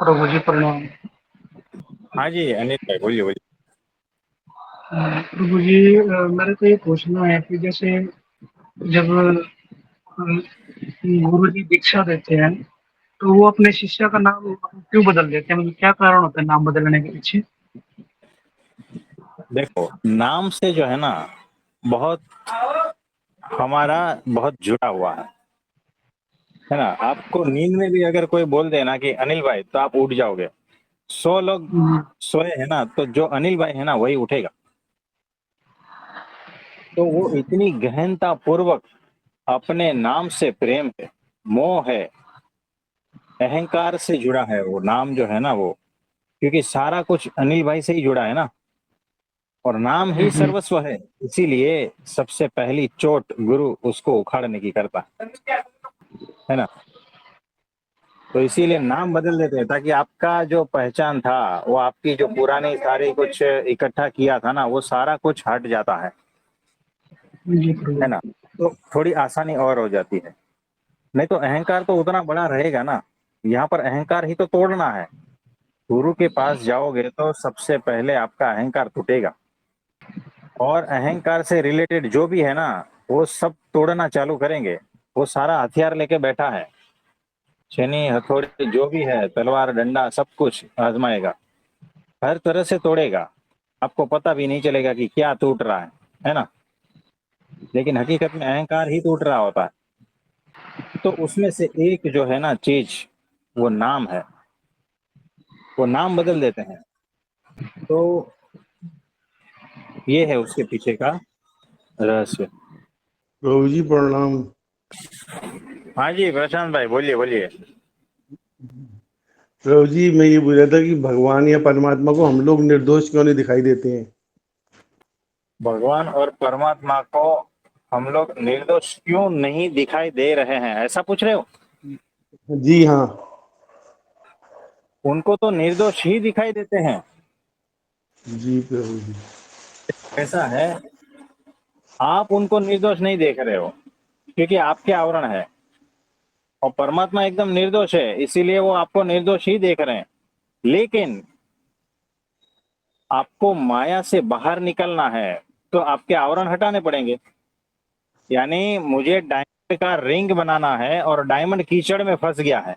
प्रभु जी प्रणाम। हाँ जी अनिल भाई बोलिए बोलिए। प्रभु जी, मेरे को ये पूछना है कि जैसे जब गुरु जी दीक्षा देते हैं तो वो अपने शिष्य का नाम क्यों बदल देते हैं? मतलब क्या कारण होता है नाम बदलने के पीछे? देखो नाम से जो है ना बहुत हमारा बहुत जुड़ा हुआ है ना। आपको नींद में भी अगर कोई बोल दे ना कि अनिल भाई तो आप उठ जाओगे। 100 लोग हम्म, सोए है ना तो जो अनिल भाई है ना वही उठेगा। तो वो इतनी गहनता पूर्वक अपने नाम से प्रेम है, मोह है, अहंकार से जुड़ा है वो नाम जो है ना वो, क्योंकि सारा कुछ अनिल भाई से ही जुड़ा है ना। और नाम ही हम्म, सर्वस्व है, इसीलिए सबसे पहली चोट गुरु उसको उखाड़ने की करता है ना। तो इसीलिए नाम बदल देते हैं ताकि आपका जो पहचान था, वो आपकी जो पुरानी सारी कुछ इकट्ठा किया था ना, वो सारा कुछ हट जाता जी है प्रभु। ना। तो थोड़ी आसानी और हो जाती है। नहीं तो अहंकार तो उतना बड़ा रहेगा ना। यहाँ पर अहंकार ही तो तोड़ना है। गुरु के पास जाओगे तो सबसे पहले आपका अहंकार टूटेगा, और अहंकार से रिलेटेड जो भी है ना वो सब तोड़ना चालू करेंगे। वो सारा हथियार लेके बैठा है, छेनी हथौड़ी जो भी है, तलवार डंडा सब कुछ आजमाएगा, हर तरह से तोड़ेगा। आपको पता भी नहीं चलेगा कि क्या टूट रहा है ना। लेकिन हकीकत में अहंकार ही टूट रहा होता है। तो उसमें से एक जो है ना चीज, वो नाम है। वो नाम बदल देते हैं। तो ये है उसके पीछे का रहस्य। प्रभु जी प्रणाम। हाँ जी प्रशांत भाई बोलिए बोलिए। प्रभु जी मैं ये बोल रहा था कि भगवान या परमात्मा को हम लोग निर्दोष क्यों नहीं दिखाई देते हैं? भगवान और परमात्मा को हम लोग निर्दोष क्यों नहीं दिखाई दे रहे हैं, ऐसा पूछ रहे हो? जी हाँ। उनको तो निर्दोष ही दिखाई देते हैं। जी प्रभु जी। ऐसा है, आप उनको निर्दोष नहीं देख रहे हो क्योंकि आपके आवरण है, और परमात्मा एकदम निर्दोष है इसीलिए वो आपको निर्दोष ही देख रहे हैं। लेकिन आपको माया से बाहर निकलना है तो आपके आवरण हटाने पड़ेंगे। यानी मुझे डायमंड का रिंग बनाना है और डायमंड कीचड़ में फंस गया है।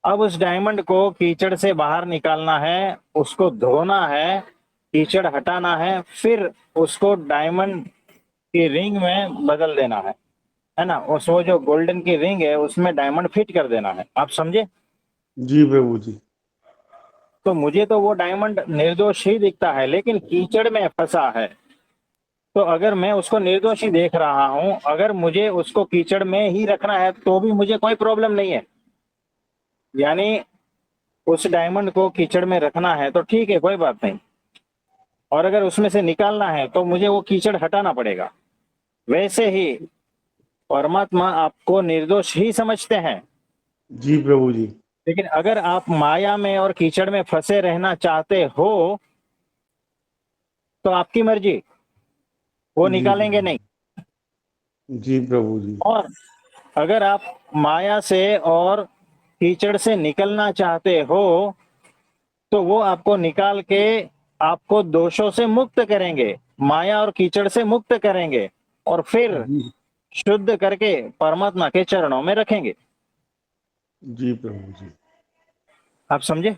अब उस डायमंड को कीचड़ से बाहर निकालना है, उसको धोना है, कीचड़ हटाना है, फिर उसको डायमंड की रिंग में बदल देना है ना। उस वो जो गोल्डन की रिंग है उसमें डायमंड फिट कर देना है, आप समझे। जी प्रभु जी। तो मुझे तो वो डायमंड निर्दोष ही दिखता है लेकिन कीचड़ में फंसा है। तो अगर मैं उसको निर्दोष ही देख रहा हूं, अगर मुझे उसको कीचड़ में ही रखना है तो भी मुझे कोई प्रॉब्लम नहीं है। यानी उस डायमंड को कीचड़ में रखना है तो ठीक है, कोई बात नहीं। और अगर उसमें से निकालना है तो मुझे वो कीचड़ हटाना पड़ेगा। वैसे ही परमात्मा आपको निर्दोष ही समझते हैं। जी प्रभु जी। लेकिन अगर आप माया में और कीचड़ में फंसे रहना चाहते हो तो आपकी मर्जी, वो जी निकालेंगे नहीं। प्रभु जी। प्रभु जी। और अगर आप माया से और कीचड़ से निकलना चाहते हो तो वो आपको निकाल के आपको दोषों से मुक्त करेंगे, माया और कीचड़ से मुक्त करेंगे, और फिर जी शुद्ध करके परमात्मा के चरणों में रखेंगे। जी प्रभु जी। आप समझे।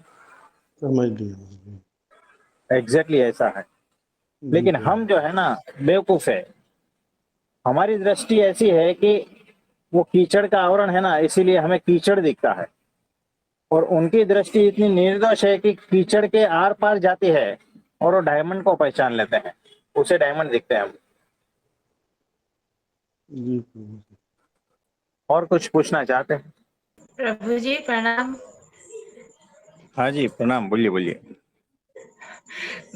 समझ लिया। एग्जैक्टली ऐसा है। जी लेकिन हम प्रभु। जो है ना बेवकूफ है। हमारी दृष्टि ऐसी है कि वो कीचड़ का आवरण है ना, इसीलिए हमें कीचड़ दिखता है। और उनकी दृष्टि इतनी निर्दोष है कि कीचड़ के आर पार जाती है और वो डायमंड को पहचान लेते हैं, उसे डायमंड दिखते हैं हम। जी प्रभु जी। और कुछ पूछना चाहते हैं? प्रभु जी प्रणाम। हाँ जी प्रणाम, बोलिए बोलिए।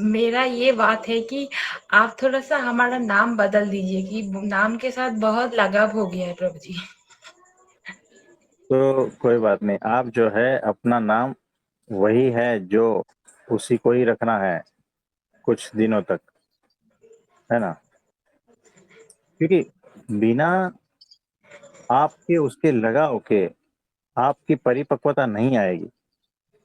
मेरा ये बात है कि आप थोड़ा सा हमारा नाम बदल दीजिए कि नाम के साथ बहुत लगाव हो गया है प्रभु जी। तो कोई बात नहीं, आप जो है अपना नाम वही है जो उसी को ही रखना है कुछ दिनों तक, है ना। क्योंकि बिना आपके उसके लगाव के आपकी परिपक्वता नहीं आएगी।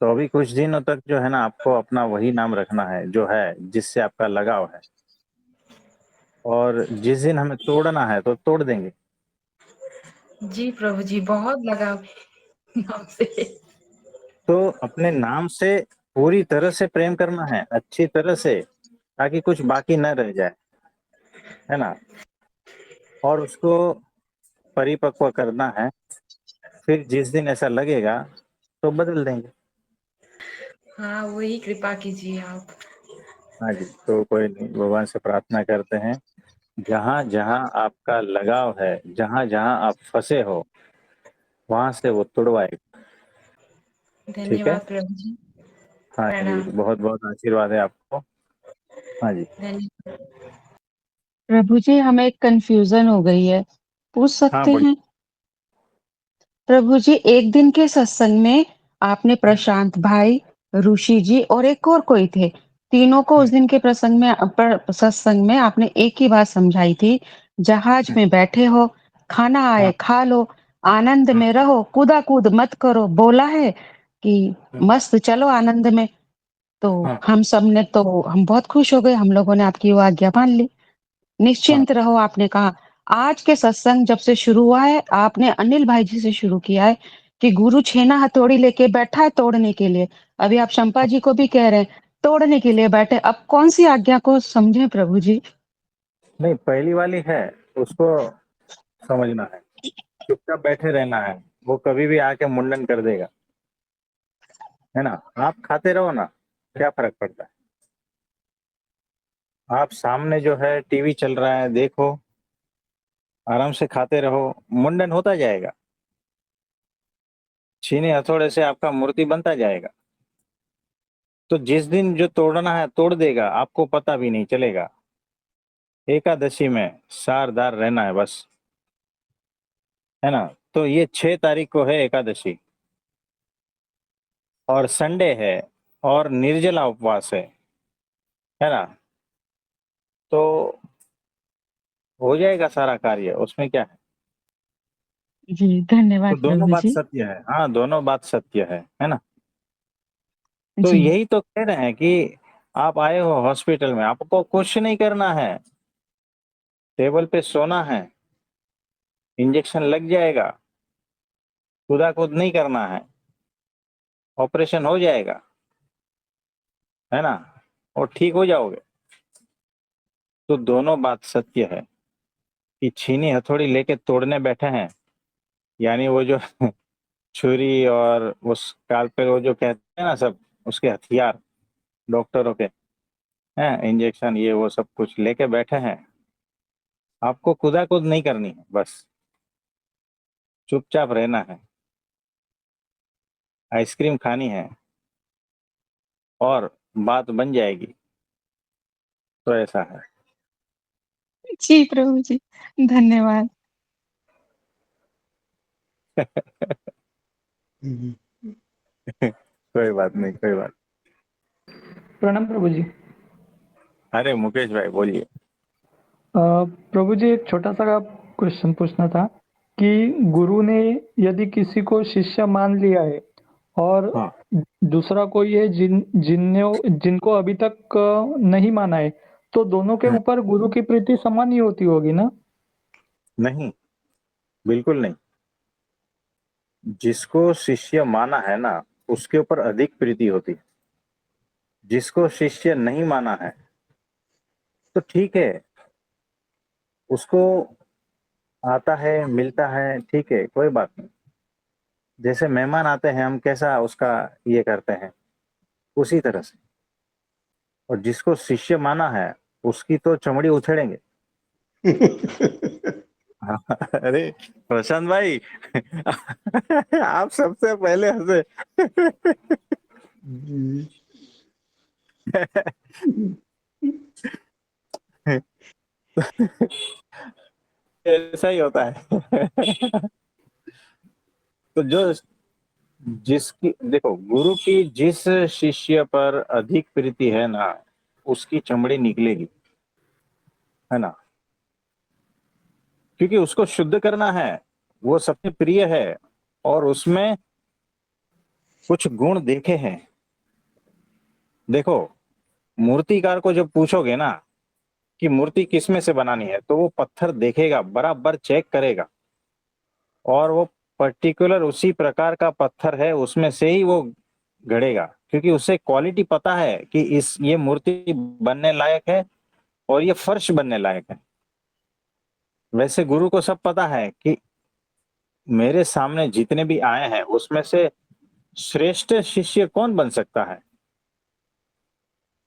तो अभी कुछ दिनों तक जो है ना आपको अपना वही नाम रखना है जो है, जिससे आपका लगाव है, और जिस दिन हमें तोड़ना है तो तोड़ देंगे। जी प्रभु जी, बहुत लगाव है नाम से। तो अपने नाम से पूरी तरह से प्रेम करना है, अच्छी तरह से, ताकि कुछ बाकी न रह जाए, है ना। और उसको परिपक्व करना है, फिर जिस दिन ऐसा लगेगा तो बदल देंगे। हाँ, वही कृपा कीजिए आप। हाँ जी, तो कोई नहीं, भगवान से प्रार्थना करते हैं, जहाँ जहाँ आपका लगाव है, जहाँ जहाँ आप फंसे हो, वहां से वो तुड़वाएगा। ठीक है। धन्यवाद प्रभु जी। हाँ जी, प्रणाम। बहुत बहुत आशीर्वाद है आपको। हाँ जी। धन्यवाद। प्रभु जी, हमें एक कंफ्यूजन हो गई है, पूछ हाँ सकते बोलिए। हैं? प्रभु जी, एक दिन के सत्संग में आपने प्रशांत भाई, ऋषि जी और एक और कोई थे, तीनों को उस दिन के प्रसंग में सत्संग में आपने एक ही बात समझाई थी, जहाज में बैठे हो, खाना आए हाँ खा लो, आनंद में रहो, कूदा-कूद मत करो। बोला है कि मस्त चलो आनंद में। तो हाँ हम बहुत खुश हो गए, हम लोगों ने आपकी वो आज्ञा मान ली। हाँ। निश्चिंत रहो आपने कहा। आज के सत्संग जब से शुरू हुआ है, आपने अनिल भाई जी से शुरू किया है कि गुरु छेना हथौड़ी लेके बैठा है तोड़ने के लिए। अभी आप शंपा जी को भी कह रहे हैं, तोड़ने के लिए बैठे। अब कौन-सी आज्ञा को समझें प्रभु जी? नहीं, पहली वाली है, उसको समझना है, चुपचाप बैठे रहना है, वो कभी भी आके मुंडन कर देगा, है ना। आप खाते रहो ना, क्या फर्क पड़ता है। आप सामने जो है टीवी चल रहा है, देखो, आराम से खाते रहो, मुंडन होता जाएगा, छीने हथौड़े से आपका मूर्ति बनता जाएगा। तो जिस दिन जो तोड़ना है तोड़ देगा, आपको पता भी नहीं चलेगा। एकादशी में सारदार रहना है बस, है ना। तो ये 6 तारीख को है एकादशी, और संडे है, और निर्जला उपवास है ना। तो हो जाएगा सारा कार्य, उसमें क्या है। जी, तो धन्यवाद दोनों प्रभु बात जी। सत्य है, हाँ, दोनों बात सत्य है ना। तो जी, यही तो कह रहे हैं कि आप आए हो हॉस्पिटल में, आपको कुछ नहीं करना है, टेबल पे सोना है, इंजेक्शन लग जाएगा, खुदा खुद नहीं करना है, ऑपरेशन हो जाएगा, है ना, और ठीक हो जाओगे। तो दोनों बात सत्य है कि छीनी हथौड़ी लेके तोड़ने बैठे हैं, यानी वो जो छुरी और उस काल पे वो जो कहते हैं ना सब, उसके हथियार, डॉक्टरों के हैं, इंजेक्शन, ये वो सब कुछ लेके बैठे हैं। आपको खुदा खुद नहीं करनी है, बस चुपचाप रहना है, आइसक्रीम खानी है, और बात बन जाएगी। तो ऐसा है। जी प्रभु जी, धन्यवाद। कोई बात नहीं, कोई बात। प्रणाम प्रभु जी। अरे मुकेश भाई बोलिए। प्रभु जी, एक छोटा सा क्वेश्चन पूछना था कि गुरु ने यदि किसी को शिष्य मान लिया है और हाँ। दूसरा कोई है जिनको अभी तक नहीं माना है, तो दोनों के ऊपर गुरु की प्रीति समान ही होती होगी ना? नहीं, बिल्कुल नहीं। जिसको शिष्य माना है ना, उसके ऊपर अधिक प्रीति होती है। जिसको शिष्य नहीं माना है तो ठीक है, उसको आता है, मिलता है, ठीक है, कोई बात नहीं। जैसे मेहमान आते हैं, हम कैसा उसका ये करते हैं, उसी तरह से। और जिसको शिष्य माना है, उसकी तो चमड़ी उछेड़ेंगे। हाँ, अरे प्रशांत भाई, आप सबसे पहले हंसे। ऐसा ही होता है। तो जो जिसकी देखो, गुरु की जिस शिष्य पर अधिक प्रीति है ना, उसकी चमड़ी निकलेगी, है ना, क्योंकि उसको शुद्ध करना है, वो सबसे प्रिय है, और उसमें कुछ गुण देखे हैं। देखो, मूर्तिकार को जब पूछोगे ना कि मूर्ति किस में से बनानी है, तो वो पत्थर देखेगा, बराबर चेक करेगा, और वो पर्टिकुलर उसी प्रकार का पत्थर है उसमें से ही वो गढ़ेगा, क्योंकि उसे क्वालिटी पता है कि इस ये मूर्ति बनने लायक है और ये फर्श बनने लायक है। वैसे गुरु को सब पता है कि मेरे सामने जितने भी आए हैं उसमें से श्रेष्ठ शिष्य कौन बन सकता है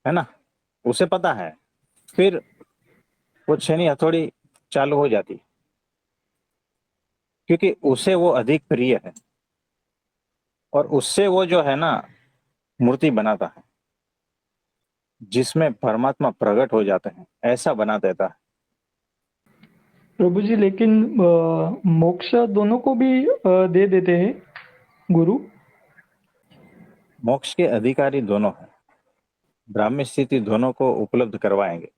ना, उसे पता है। फिर वो छेनी हथौड़ी चालू हो जाती है, क्योंकि उसे वो अधिक प्रिय है और उससे वो जो है ना मूर्ति बनाता है जिसमें परमात्मा प्रकट हो जाते हैं, ऐसा बना देता है। प्रभु जी, लेकिन मोक्ष दोनों को भी दे देते हैं गुरु। मोक्ष के अधिकारी दोनों हैं, ब्राह्मी स्थिति दोनों को उपलब्ध करवाएंगे,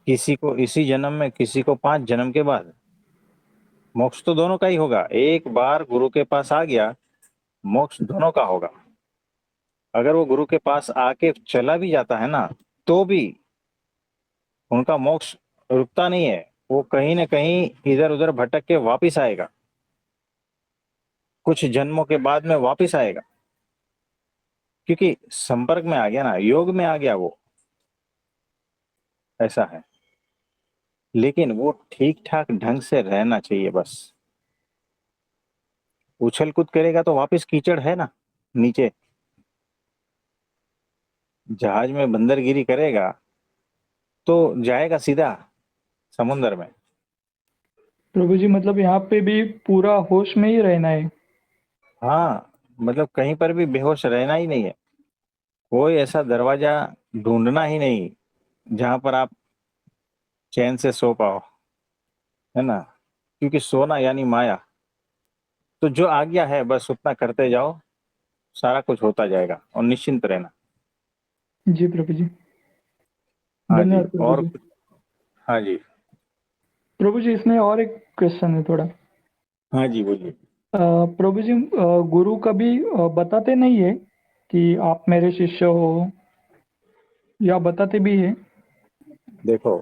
किसी को इसी जन्म में, किसी को 5 जन्म के बाद। मोक्ष तो दोनों का ही होगा। एक बार गुरु के पास आ गया, मोक्ष दोनों का होगा। अगर वो गुरु के पास आके चला भी जाता है ना, तो भी उनका मोक्ष रुकता नहीं है, वो कहीं ना कहीं इधर उधर भटक के वापिस आएगा, कुछ जन्मों के बाद में वापिस आएगा, क्योंकि संपर्क में आ गया ना, योग में आ गया वो, ऐसा है। लेकिन वो ठीक ठाक ढंग से रहना चाहिए बस। उछल कूद करेगा तो वापस कीचड़ है ना नीचे। जहाज में बंदरगिरी करेगा तो जाएगा सीधा समुद्र में। प्रभु जी, मतलब यहाँ पे भी पूरा होश में ही रहना है। हाँ, मतलब कहीं पर भी बेहोश रहना ही नहीं है। कोई ऐसा दरवाजा ढूंढना ही नहीं जहां पर आप चैन से सो पाओ, है ना, क्योंकि सोना यानी माया। तो जो आज्ञा है बस उतना करते जाओ, सारा कुछ होता जाएगा, और निश्चिंत रहना। जी प्रभु जी, हाँ जी, धन्यवाद प्रभु और जी। हाँ जी, प्रभु जी, इसमें और एक क्वेश्चन है थोड़ा। हाँ जी, बोलिए। प्रभु जी, गुरु कभी बताते नहीं है कि आप मेरे शिष्य हो, या बताते भी है? देखो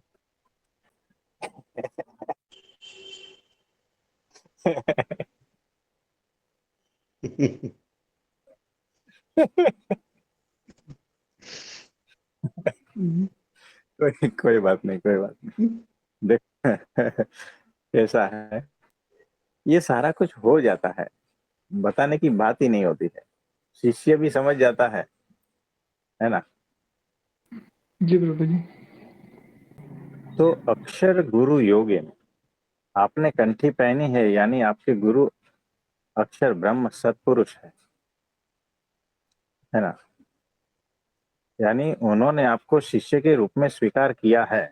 कोई बात नहीं, कोई बात नहीं। देख ऐसा है, ये सारा कुछ हो जाता है, बताने की बात ही नहीं होती है, शिष्य भी समझ जाता है ना। जी प्रभु जी। तो अक्षर गुरु योगिन आपने कंठी पहनी है, यानी आपके गुरु अक्षर ब्रह्म सत्पुरुष है ना, यानी उन्होंने आपको शिष्य के रूप में स्वीकार किया है।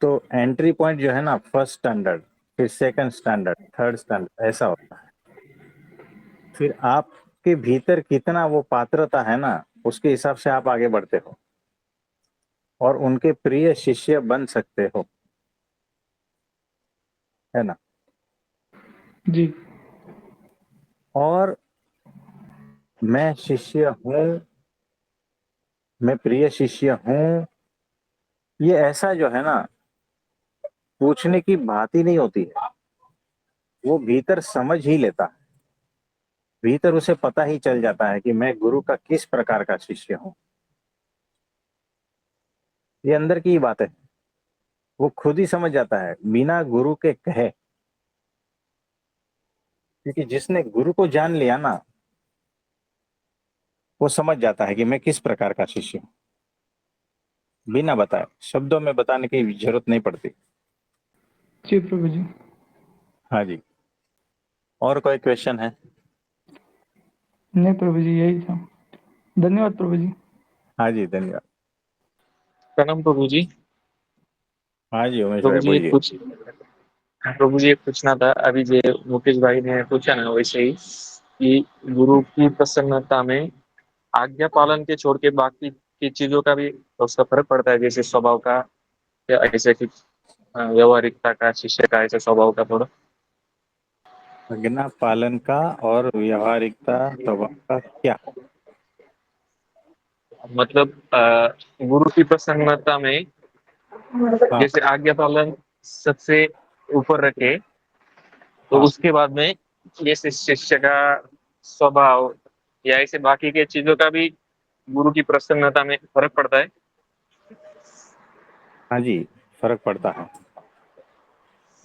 तो एंट्री पॉइंट जो है ना, फर्स्ट स्टैंडर्ड, फिर सेकंड स्टैंडर्ड, थर्ड स्टैंडर्ड, ऐसा होता है। फिर आपके भीतर कितना वो पात्रता है ना, उसके हिसाब से आप आगे बढ़ते हो और उनके प्रिय शिष्य बन सकते हो, है ना। जी। और मैं शिष्य हूँ, मैं प्रिय शिष्य हूँ, ये ऐसा जो है ना, पूछने की बात ही नहीं होती है। वो भीतर समझ ही लेता है, भीतर उसे पता ही चल जाता है कि मैं गुरु का किस प्रकार का शिष्य हूँ। ये अंदर की ही बात है, वो खुद ही समझ जाता है बिना गुरु के कहे। क्योंकि जिसने गुरु को जान लिया ना, वो समझ जाता है कि मैं किस प्रकार का शिष्य हूँ, बिना बताए, शब्दों में बताने की जरूरत नहीं पड़ती। जी प्रभु जी। हाँ जी, और कोई क्वेश्चन है? नहीं प्रभु जी, यही था। धन्यवाद प्रभु जी। हाँ जी, धन्यवाद। प्रणाम प्रभु जी। हाँ जी, उमेश प्रभु भाई जी एक बोलिए। कुछ प्रभु जी एक पूछना था, अभी जो मुकेश भाई ने पूछा ना वैसे ही, कि गुरु की प्रसन्नता में आज्ञा पालन के छोड़ के बाकी की चीजों का भी उसका फर्क पड़ता है, जैसे स्वभाव का, या ऐसे कि व्यवहारिकता का, शिष्य का ऐसे स्वभाव का थोड़ा। आज्ञा पालन का और व्यवहारिकता स्वभाव का क्या? मतलब गुरु की प्रसन्नता में हाँ जैसे आज्ञा पालन सबसे ऊपर रखे, तो हाँ उसके बाद में जैसे शिष्य का स्वभाव या ऐसे बाकी के चीजों का भी गुरु की प्रसन्नता में फर्क पड़ता है। हाँ जी, फर्क पड़ता है।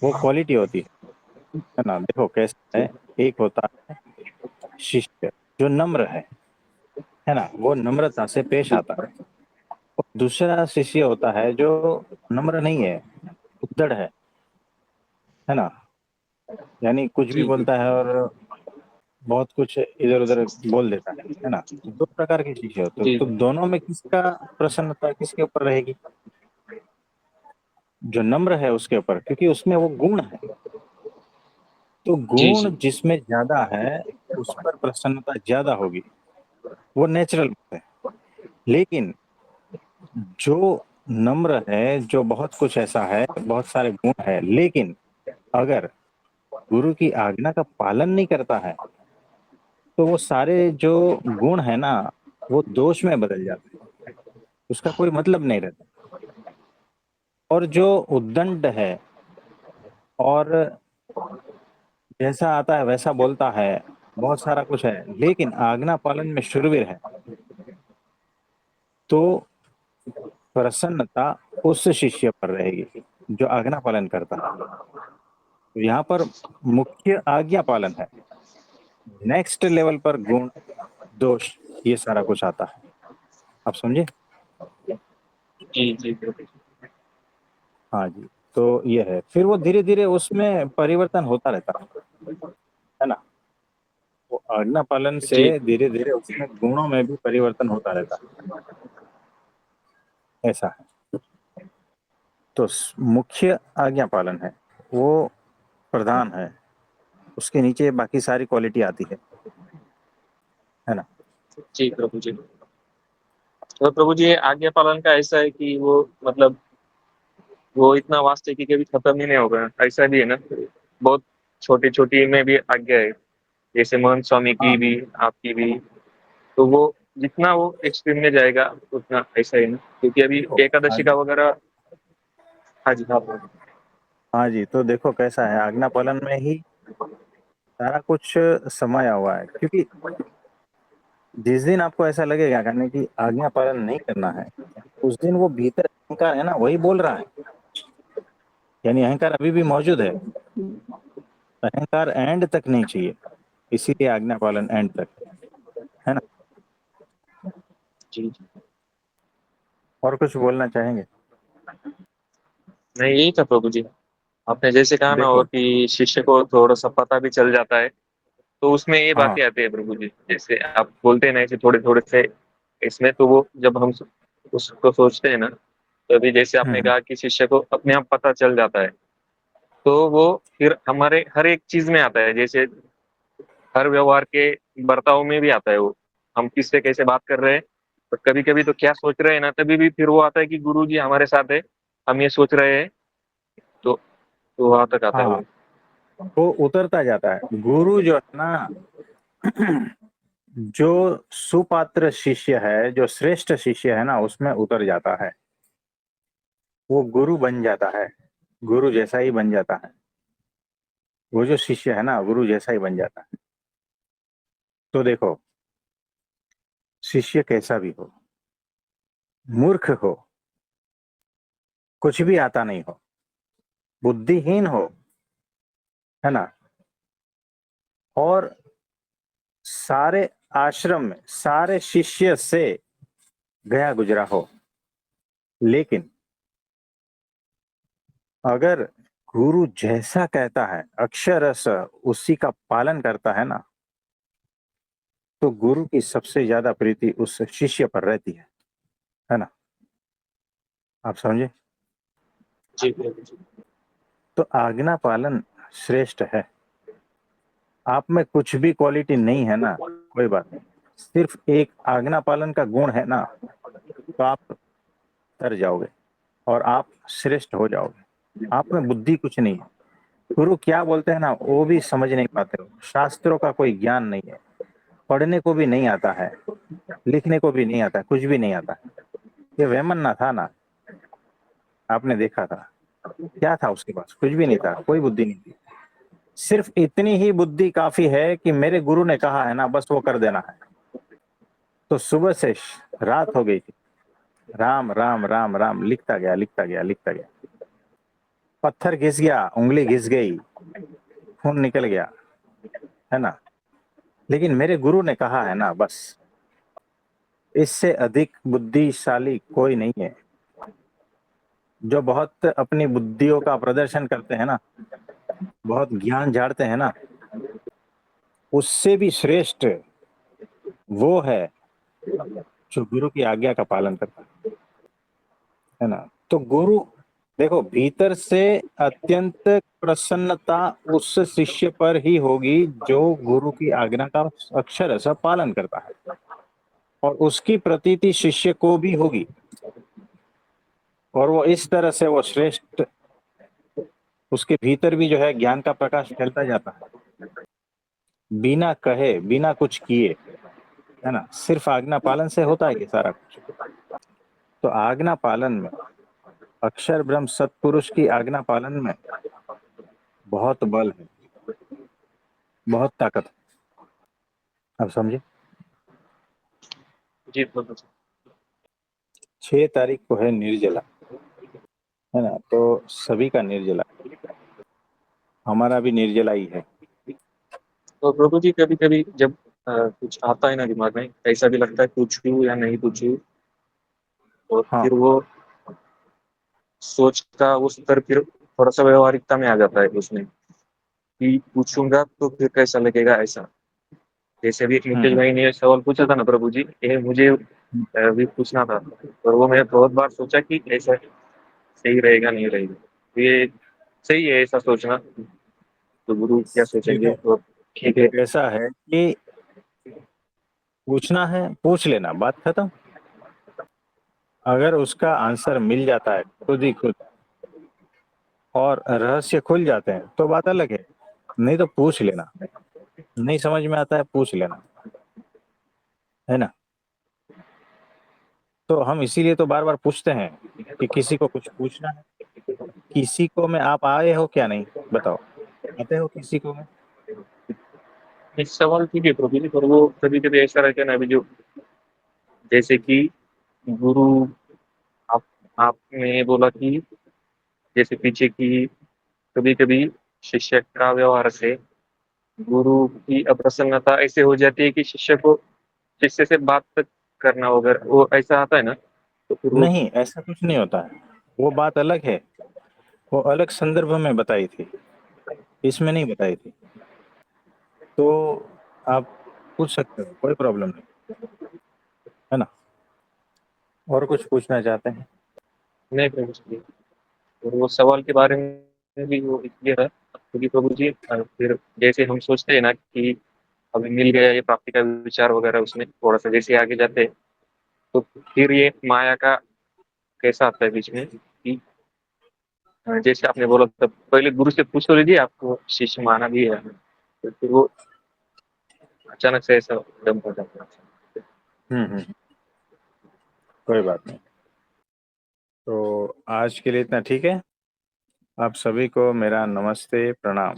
वो क्वालिटी होती है ना। देखो कैसा है, एक होता है शिष्य जो नम्र है ना, वो नम्रता से पेश आता है। और दूसरा शिष्य होता है जो नम्र नहीं है, उद्धड़ है ना, यानी कुछ भी जी जी बोलता है और बहुत कुछ इधर उधर बोल देता है ना। दो प्रकार के शिष्य होते हैं, जी तो दोनों में किसका प्रसन्नता किसके ऊपर रहेगी? जो नम्र है उसके ऊपर, क्योंकि उसमें वो गुण है। तो जी गुण जी जिसमें ज्यादा है उस पर प्रसन्नता ज्यादा होगी, वो नेचुरल बात है। लेकिन जो नम्र है, जो बहुत कुछ ऐसा है, बहुत सारे गुण है, लेकिन अगर गुरु की आज्ञा का पालन नहीं करता है तो वो सारे जो गुण है ना, वो दोष में बदल जाते हैं, उसका कोई मतलब नहीं रहता। और जो उद्दंड है और जैसा आता है वैसा बोलता है, बहुत सारा कुछ है, लेकिन आज्ञा पालन में शूरवीर है, तो प्रसन्नता उस शिष्य पर रहेगी जो आज्ञा पालन करता है। तो यहाँ पर मुख्य आज्ञा पालन है, नेक्स्ट लेवल पर गुण दोष ये सारा कुछ आता है। आप समझे? जी जी बिल्कुल। हाँ जी। तो ये है, फिर वो धीरे धीरे उसमें परिवर्तन होता रहता है ना। वो आज्ञा पालन से जी धीरे धीरे उसमें गुणों में भी परिवर्तन होता रहता है, ऐसा है। तो मुख्य आज्ञा पालन है, वो प्रधान है, उसके नीचे बाकी सारी क्वालिटी आती है ना। जी प्रभु जी। तो प्रभु जी आज्ञा पालन का ऐसा है कि वो मतलब वो इतना वास्ट है कि कभी खत्म ही नहीं होगा, ऐसा भी है ना। बहुत छोटी छोटी में भी आज्ञा है, जैसे महंत स्वामी की हाँ भी आपकी भी। तो वो जितना वो एक्सट्रीम में जाएगा उतना ऐसा है ना, क्योंकि अभी देखो, एकादशी का वगैरह। हाँ जी हाँ बोलो। हाँ जी, तो देखो कैसा है, आज्ञा पालन में ही सारा कुछ समाया हुआ है। क्योंकि जिस दिन आपको ऐसा लगेगा करने की आज्ञा पालन नहीं करना है, उस दिन वो भीतर अहंकार है ना, वही बोल रहा है, यानी अहंकार अभी भी मौजूद है। अहंकार एंड तक नहीं चाहिए, इसीलिए आज्ञा पालन एंड तक, है ना। जी जी। और कुछ बोलना चाहेंगे? नहीं यही था प्रभु जी, आपने जैसे कहा ना, और देखो, कि शिष्य को थोड़ा सा पता भी चल जाता है, तो उसमें ये हाँ बातें आती है प्रभु जी। जैसे आप बोलते हैं ना ऐसे थोड़े थोड़े से इसमें, तो वो जब हम उसको सोचते हैं ना, तो अभी जैसे आपने हम्म, कहा कि शिष्य को अपने आप पता चल जाता है, तो वो फिर हमारे हर एक चीज में आता है। जैसे हर व्यवहार के बर्ताव में भी आता है वो, हम किससे कैसे बात कर रहे हैं, और कभी कभी तो क्या सोच रहे हैं ना, तभी भी फिर वो आता है कि गुरु जी हमारे साथ है, हम ये सोच रहे हैं। तो वहां तक आता है हाँ, वो। वो उतरता जाता है गुरु जो है ना। जो सुपात्र शिष्य है, जो श्रेष्ठ शिष्य है ना, उसमें उतर जाता है, वो गुरु बन जाता है, गुरु जैसा ही बन जाता है। वो जो शिष्य है ना, गुरु जैसा ही बन जाता है। तो देखो, शिष्य कैसा भी हो, मूर्ख हो, कुछ भी आता नहीं हो, बुद्धिहीन हो, है ना, और सारे आश्रम में सारे शिष्य से गया गुजरा हो, लेकिन अगर गुरु जैसा कहता है अक्षरश उसी का पालन करता है ना, तो गुरु की सबसे ज्यादा प्रीति उस शिष्य पर रहती है ना। आप समझे? जी प्रभु जी। तो आज्ञा पालन श्रेष्ठ है। आप में कुछ भी क्वालिटी नहीं है ना, कोई बात नहीं, सिर्फ एक आज्ञा पालन का गुण है ना, तो आप तर जाओगे और आप श्रेष्ठ हो जाओगे। आप में बुद्धि कुछ नहीं है, गुरु क्या बोलते हैं ना वो भी समझ नहीं पाते हो, शास्त्रों का कोई ज्ञान नहीं है, पढ़ने को भी नहीं आता है, लिखने को भी नहीं आता, कुछ भी नहीं आता। ये वेमन्ना था ना, आपने देखा था, क्या था उसके पास? कुछ भी नहीं था, कोई बुद्धि नहीं थी। सिर्फ इतनी ही बुद्धि काफी है कि मेरे गुरु ने कहा है ना, बस वो कर देना है। तो सुबह से रात हो गई थी, राम राम राम राम लिखता गया लिखता गया लिखता गया। पत्थर घिस गया, उंगली घिस गई, खून निकल गया, है ना। लेकिन मेरे गुरु ने कहा है ना, बस इससे अधिक बुद्धिशाली कोई नहीं है। जो बहुत अपनी बुद्धियों का प्रदर्शन करते हैं ना, बहुत ज्ञान झाड़ते हैं ना, उससे भी श्रेष्ठ वो है जो गुरु की आज्ञा का पालन करता है ना। तो गुरु देखो, भीतर से अत्यंत प्रसन्नता उस शिष्य पर ही होगी जो गुरु की आज्ञा का अक्षरशः पालन करता है, और उसकी प्रतीति शिष्य को भी होगी, और वो इस तरह से वो श्रेष्ठ, उसके भीतर भी जो है ज्ञान का प्रकाश फैलता जाता है, बिना कहे बिना कुछ किए, है ना। सिर्फ आज्ञा पालन से होता है ये सारा कुछ। तो आज्ञा पालन में, अक्षर ब्रह्म सत्पुरुष की आज्ञा पालन में बहुत बल है, बहुत ताकत है। अब समझे? जी प्रभु जी। 6 तारीख को है निर्जला, है ना, तो सभी का निर्जला, हमारा भी निर्जला ही है। तो प्रभु जी कभी कभी जब कुछ आता है ना दिमाग में, ऐसा भी लगता है पूछूं या नहीं पूछूं, और हाँ, फिर वो सोच का उस स्तर फिर थोड़ा सा व्यवहारिकता में आ जाता है उसमें, कि पूछूंगा तो फिर कैसा लगेगा ऐसा। जैसे अभी मुकेश हम्म, भाई ने सवाल पूछा था ना प्रभु जी, ये मुझे भी पूछना था, और वो मैं बहुत बार सोचा कि ऐसा सही रहेगा नहीं रहेगा। तो ये सही है ऐसा सोचना, तो गुरु क्या सोचेंगे, देखो तो ठीक है। ऐसा है कि पूछना है, पूछ लेना, बात खत्म। अगर उसका आंसर मिल जाता है खुद ही खुद, और रहस्य खुल जाते हैं, तो बात अलग है। नहीं तो पूछ लेना, नहीं समझ में आता है पूछ लेना, है ना। तो हम इसीलिए तो बार बार पूछते हैं कि किसी को कुछ पूछना है। किसी को में आप आए हो क्या? नहीं बताओ, आते हो किसी को में? इस सवाल ठीक है प्रभु जी, पर वो कभी कभी ऐसा रहता है ना, अभी जो जैसे कि गुरु, आप आपने बोला कि जैसे पीछे की कभी कभी शिष्य का व्यवहार से गुरु की अप्रसन्नता ऐसे हो जाती है कि शिष्य से बात तक करना होगा, वो ऐसा आता है ना, तो फिर वो नहीं, ऐसा कुछ नहीं होता है, वो बात अलग है, वो अलग संदर्भ में बताई थी, इसमें नहीं बताई थी। तो आप पूछ सकते हो, कोई प्रॉब्लम नहीं, है ना। और कुछ पूछना चाहते हैं? नहीं प्रभु जी। और वो सवाल के बारे में भी वो इसलिए है क्योंकि प्रभु जी फिर जैसे हम सोचते हैं ना कि अभी मिल गया ये प्राप्ति का विचार वगैरह, उसमें थोड़ा सा जैसे आगे जाते हैं, तो फिर ये माया का कैसा आता है बीच में कि जैसे आपने बोला था पहले गुरु से पूछ तो लीजिए आपको शिष्य माना भी है, तो फिर वो अचानक से ऐसा दम हो जाता है। हम्म, कोई बात नहीं। तो आज के लिए इतना ठीक है। आप सभी को मेरा नमस्ते, प्रणाम।